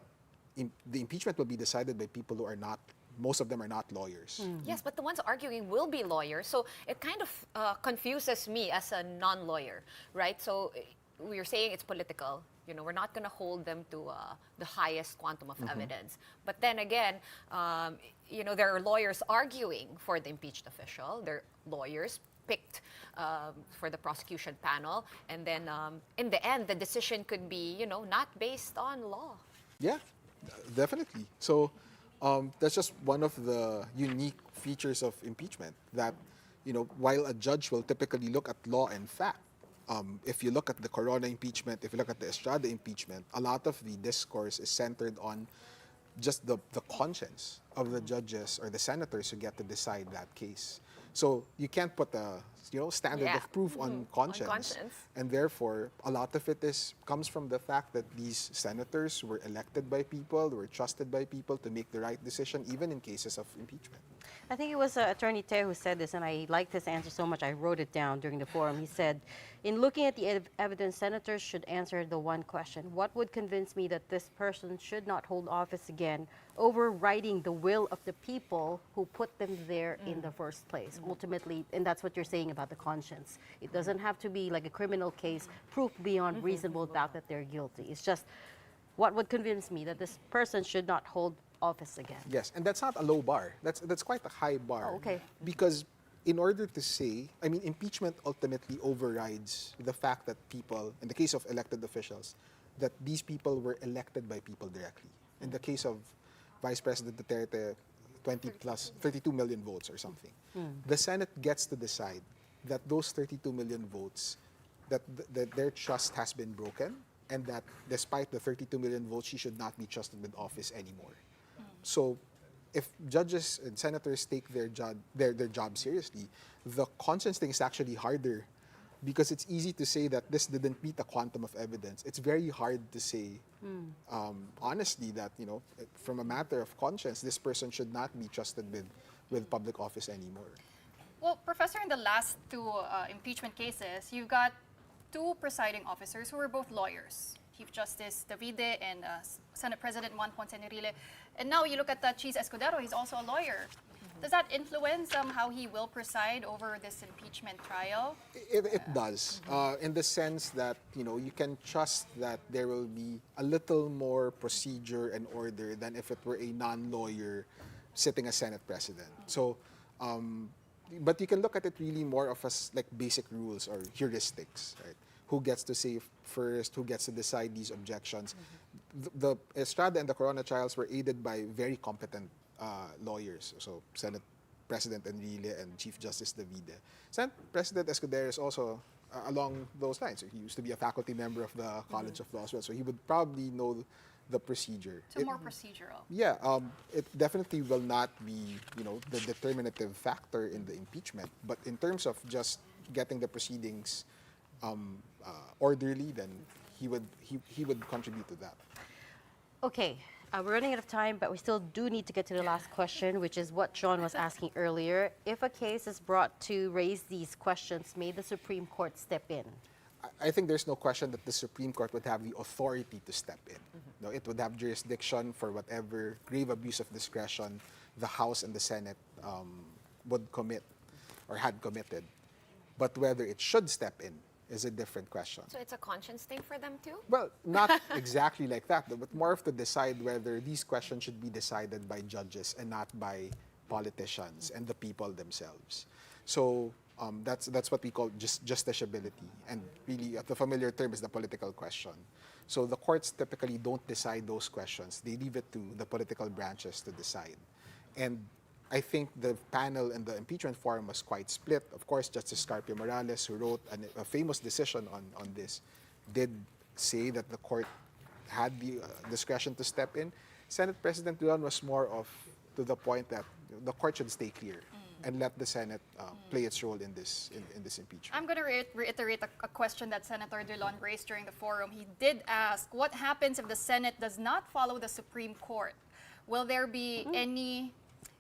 the impeachment will be decided by people who are not, most of them are not lawyers. Yes, but the ones arguing will be lawyers. So it kind of confuses me as a non-lawyer, right? So we're saying it's political. We're not going to hold them to the highest quantum of evidence. But then again, there are lawyers arguing for the impeached official. They're lawyers picked for the prosecution panel. And then in the end, the decision could be, not based on law. Yeah, definitely. So that's just one of the unique features of impeachment that, while a judge will typically look at law and fact, if you look at the Corona impeachment, if you look at the Estrada impeachment, a lot of the discourse is centered on just the conscience of the judges or the senators who get to decide that case. So you can't put a standard of proof on conscience. And therefore, a lot of it comes from the fact that these senators were elected by people, were trusted by people to make the right decision, even in cases of impeachment. I think it was Attorney Te who said this, and I liked his answer so much I wrote it down during the forum. He said, in looking at the evidence, senators should answer the one question: what would convince me that this person should not hold office again, overriding the will of the people who put them there in the first place? Ultimately, and that's what you're saying about the conscience. It doesn't have to be like a criminal case, proof beyond reasonable doubt that they're guilty. It's just, what would convince me that this person should not hold office again? Yes, and that's not a low bar. That's quite a high bar. Oh, okay. Because in order to say, impeachment ultimately overrides the fact that people, in the case of elected officials, that these people were elected by people directly. In the case of Vice President Duterte, 32 million votes or something. The Senate gets to decide that those 32 million votes, that their trust has been broken, and that despite the 32 million votes, she should not be trusted with office anymore. So if judges and senators take their job seriously, the conscience thing is actually harder, because it's easy to say that this didn't meet the quantum of evidence. It's very hard to say, honestly, that from a matter of conscience, this person should not be trusted with public office anymore. Well, Professor, in the last two impeachment cases, you've got two presiding officers who were both lawyers, Chief Justice Davide and Senate President Juan Ponce Enrile. And now you look at Cheese Escudero, he's also a lawyer. Does that influence how he will preside over this impeachment trial? It does, in the sense that you can trust that there will be a little more procedure and order than if it were a non-lawyer sitting as Senate President. So, but you can look at it really more of as like basic rules or heuristics, right? Who gets to say first, who gets to decide these objections. The Estrada and the Corona trials were aided by very competent lawyers. So Senate President Enrile and Chief Justice Davide. Senate President Escudero is also along those lines. He used to be a faculty member of the College of Law as well, so he would probably know the procedure. So more procedural. Yeah, it definitely will not be, the determinative factor in the impeachment. But in terms of just getting the proceedings orderly, then he would contribute to that. Okay, we're running out of time, but we still do need to get to the last question, which is what Shawn was asking earlier. If a case is brought to raise these questions, may the Supreme Court step in? I think there's no question that the Supreme Court would have the authority to step in. No, it would have jurisdiction for whatever grave abuse of discretion the House and the Senate would commit or had committed. But whether it should step in is a different question. So it's a conscience thing for them too? Well, not exactly like that, but more of to decide whether these questions should be decided by judges and not by politicians and the people themselves. So that's what we call justiciability, and really the familiar term is the political question. So the courts typically don't decide those questions. They leave it to the political branches to decide. And I think the panel in the impeachment forum was quite split. Of course, Justice Carpio Morales, who wrote a famous decision on this, did say that the court had the discretion to step in. Senate President Duran was more of to the point that the court should stay clear and let the Senate play its role in this impeachment. I'm going to reiterate a question that Senator Dulon raised during the forum. He did ask, what happens if the Senate does not follow the Supreme Court? Will there be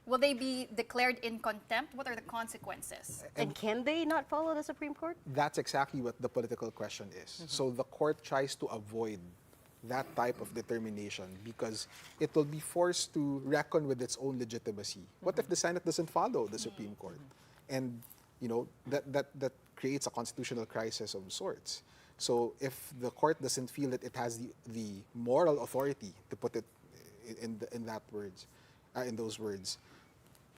will they be declared in contempt? What are the consequences? And can they not follow the Supreme Court? That's exactly what the political question is. So the court tries to avoid that type of determination because it will be forced to reckon with its own legitimacy. What if the Senate doesn't follow the Supreme Court? And that creates a constitutional crisis of sorts. So if the court doesn't feel that it has the moral authority, to put it in those words,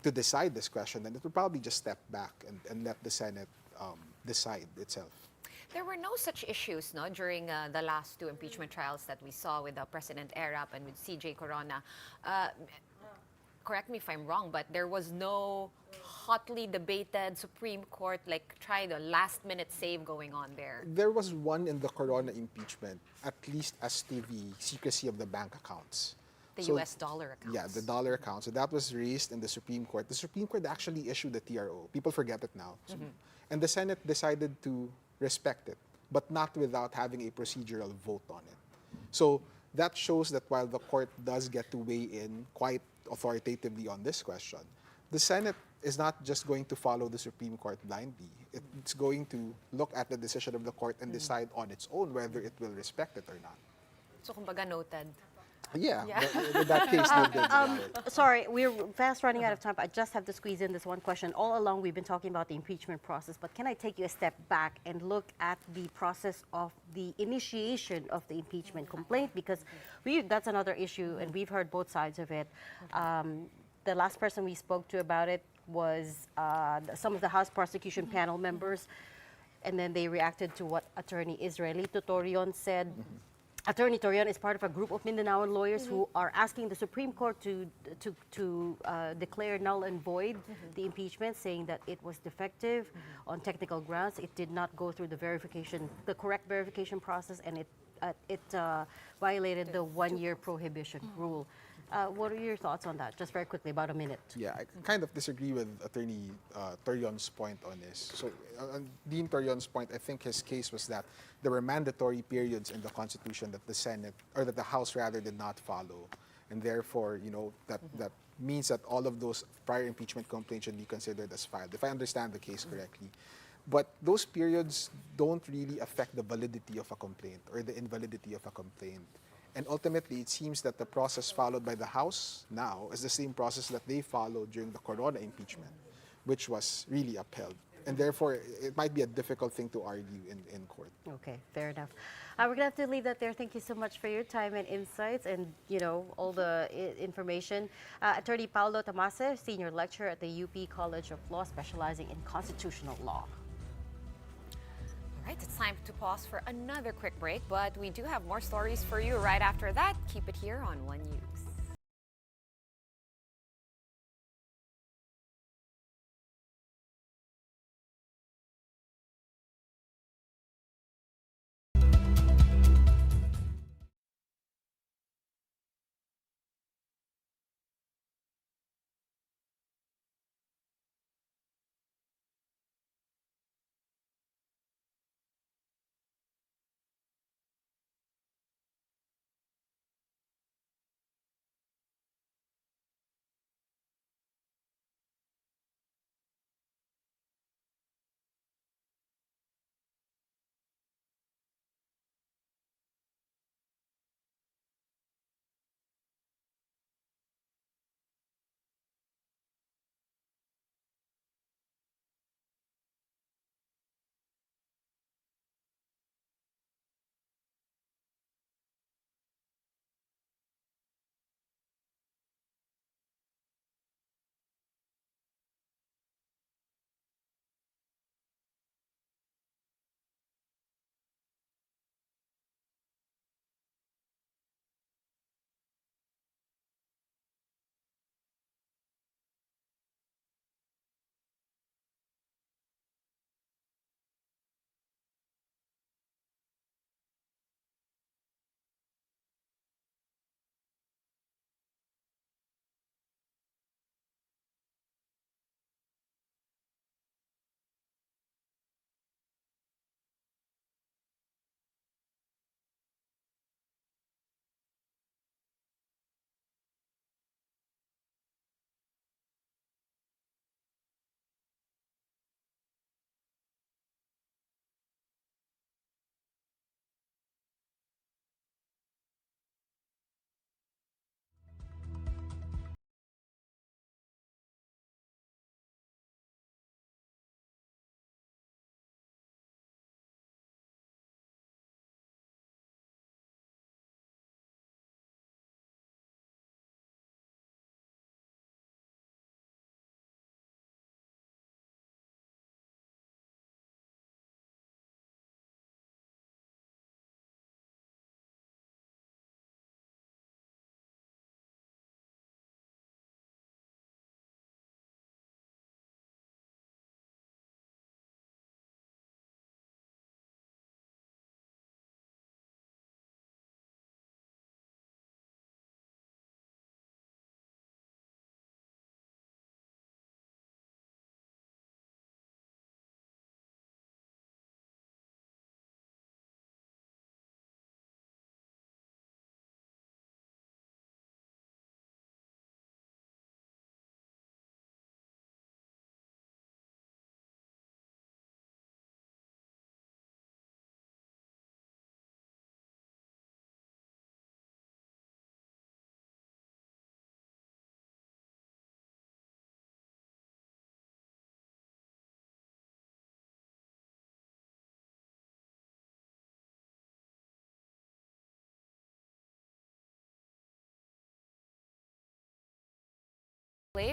to decide this question, then it will probably just step back and let the Senate decide itself. There were no such issues during the last two impeachment trials that we saw with President Erap and with CJ Corona. Correct me if I'm wrong, but there was no hotly debated Supreme Court, try the last-minute save going on there. There was one in the Corona impeachment, at least as to the secrecy of the bank accounts. The U.S. dollar accounts. Yeah, the dollar account. So that was raised in the Supreme Court. The Supreme Court actually issued the TRO. People forget it now. So, and the Senate decided to respect it, but not without having a procedural vote on it. So that shows that while the court does get to weigh in quite authoritatively on this question, the Senate is not just going to follow the Supreme Court blindly. It's going to look at the decision of the court and decide on its own whether it will respect it or not. So kumbaga noted. Yeah. In that case, sorry, we're fast running out of time, but I just have to squeeze in this one question. All along, we've been talking about the impeachment process, but can I take you a step back and look at the process of the initiation of the impeachment complaint? Because that's another issue, and we've heard both sides of it. The last person we spoke to about it was some of the House prosecution panel members, and then they reacted to what Attorney Israelito Torion said. Attorney Torion is part of a group of Mindanaoan lawyers who are asking the Supreme Court to declare null and void the impeachment, saying that it was defective on technical grounds. It did not go through the correct verification process, and it violated the one-year prohibition rule. What are your thoughts on that? Just very quickly, about a minute. Yeah, I kind of disagree with Attorney Torion's point on this. So, Dean Torion's point, I think his case was that there were mandatory periods in the Constitution that the Senate, or that the House rather, did not follow. And therefore, that means that all of those prior impeachment complaints should be considered as filed, if I understand the case correctly. But those periods don't really affect the validity of a complaint or the invalidity of a complaint. And ultimately, it seems that the process followed by the House now is the same process that they followed during the Corona impeachment, which was really upheld. and therefore it might be a difficult thing to argue in court. Okay, fair enough. We're gonna have to leave that there. Thank you so much for your time and insights, and all the information. Attorney Paolo Tamase, senior lecturer at the UP College of Law, specializing in constitutional law. All right, it's time to pause for another quick break, but we do have more stories for you right after that. Keep it here on One News.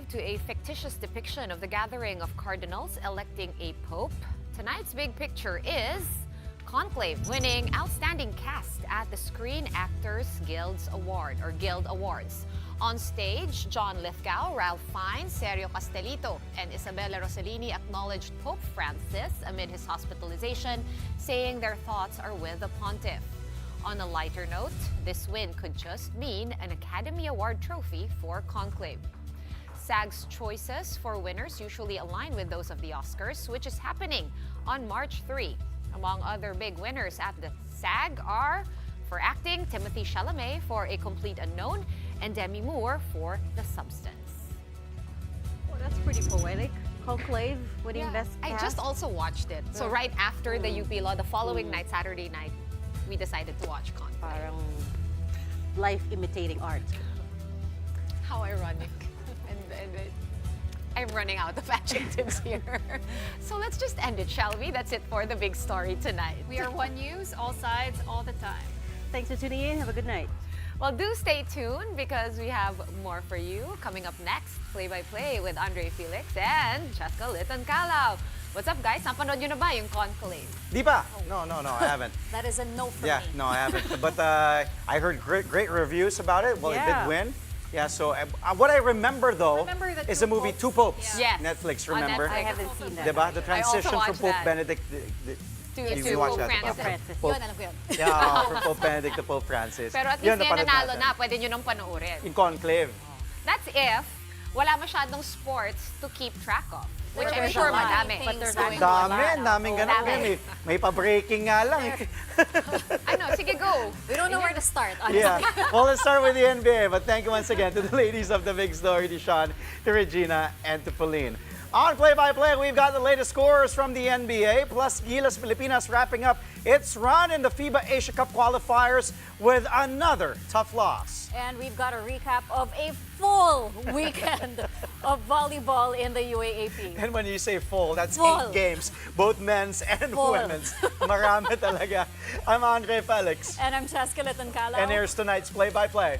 To a fictitious depiction of the gathering of cardinals electing a pope. Tonight's big picture is Conclave winning Outstanding Cast at the Screen Actors Guild Awards. On stage, John Lithgow, Ralph Fiennes, Sergio Castellito, and Isabella Rossellini acknowledged Pope Francis amid his hospitalization, saying their thoughts are with the pontiff. On a lighter note, this win could just mean an Academy Award trophy for Conclave. SAG's choices for winners usually align with those of the Oscars, which is happening on March 3. Among other big winners at the SAG are, for acting, Timothée Chalamet for A Complete Unknown and Demi Moore for The Substance. Oh, that's pretty poetic. Conclave winning Best Cast. I just also watched it. So right after the UP Law, the following night, Saturday night, we decided to watch Conclave. Parang life imitating art. How ironic. I'm running out of adjectives here. So let's just end it, shall we? That's it for the big story tonight. We are One News, all sides, all the time. Thanks for tuning in. Have a good night. Well, do stay tuned because we have more for you. Coming up next, play-by-play with Andre Felix and Cheska Litton-Calao. What's up, guys? Napanood nyo na ba yung conclave? Di pa? No, I haven't. That is a no for Yeah, me. no, I haven't. But I heard great reviews about it. Well, it did win. Yeah, so what I remember though is the movie Two Popes. Yes. Netflix, On remember? Netflix. I haven't seen that. Diba? The transition from watched Pope that. Benedict. To You watch that? Francis. Pope, Yun, alam ko yun. yeah, from Pope Benedict to Pope Francis. Pero at Yun, least ngayon napanood nanalo natin. na, pwede nyo nang panoorin. In conclave. That's if wala masyadong sports to keep track of. Which I'm There's sure a lot of madami. things there's going actually- on. Daming ganun. Dami. May pa-breaking nga lang. Ano, sige go. We don't know where to start, honestly. Yeah. Well, let's start with the NBA. But thank you once again to the ladies of the big story, to Shawn, to Regina, and to Pauline. On play-by-play, we've got the latest scores from the NBA, plus Gilas Pilipinas wrapping up its run in the FIBA Asia Cup qualifiers with another tough loss. And we've got a recap of a full weekend of volleyball in the UAAP. And when you say full, that's Full. 8 games, both men's and Full. women's. Marami talaga. I'm Andre Felix. And I'm Cheska Litton-Calao. And here's tonight's play-by-play.